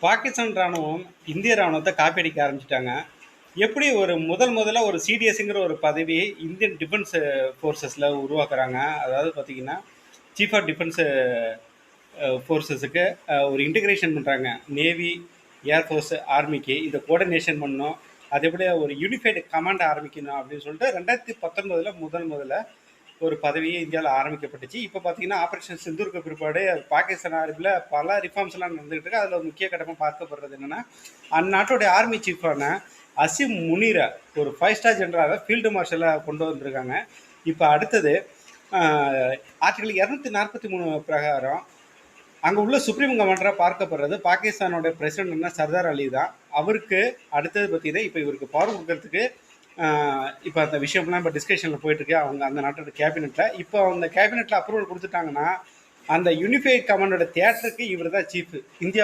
பாகிஸ்தான் ராணுவம் இந்திய ராணுவத்தை காப்பி ஆரம்பிச்சிட்டாங்க. எப்படி ஒரு முதல்ல ஒரு சிடிஎஸ்ங்கிற ஒரு பதவியை இந்தியன் டிஃபென்ஸ் ஃபோர்ஸஸில் உருவாக்குறாங்க. அதாவது பார்த்தீங்கன்னா சீஃப் ஆஃப் டிஃபென்ஸ் ஃபோர்ஸஸுக்கு ஒரு இன்டிகிரேஷன் பண்ணுறாங்க. நேவி, ஏர்ஃபோர்ஸ், ஆர்மிக்கு இதை கோஆர்டினேஷன் பண்ணணும். அது எப்படி ஒரு யூனிஃபைடு கமாண்ட் ஆரம்பிக்கணும் அப்படின்னு சொல்லிட்டு 2019 முதல்ல ஒரு பதவியே இந்தியாவில் ஆரம்பிக்கப்பட்டுச்சு. இப்போ பார்த்தீங்கன்னா ஆப்ரேஷன் சிந்தூருக்கு பிற்பாடு பாகிஸ்தான் ஆர்மியில் பல ரிஃபார்ம்ஸ்லாம் நடந்துகிட்டு இருக்கு. அதில் முக்கிய கடமை பார்க்கப்படுறது என்னென்னா, அந்நாட்டுடைய ஆர்மி சீஃபான அசிம் முனீரை ஒரு 5 ஸ்டார் ஜெனரலாக ஃபீல்டு மார்ஷலாக கொண்டு வந்திருக்காங்க. இப்போ அடுத்தது ஆர்டிகல் 243 பிரகாரம் அங்கே உள்ள சுப்ரீம் கமாண்டராக பார்க்கப்படுறது பாகிஸ்தானோட பிரசிடென்ட்னா சர்தார் அலி தான். அவருக்கு அடுத்தது பார்த்தீங்கன்னா இப்போ இவருக்கு பவர் கொடுக்கறதுக்கு இப்போ அந்த விஷயம்லாம் இப்போ டிஸ்கஷனில் போயிட்டுருக்கு அவங்க அந்த நாட்டோட கேபினெட்டில். இப்போ அந்த கேபினெட்டில் அப்ரூவல் கொடுத்துட்டாங்கன்னா அந்த யூனிஃபைட் கமாண்டோட தியேட்டருக்கு இவர் தான் சீஃப். இந்தியா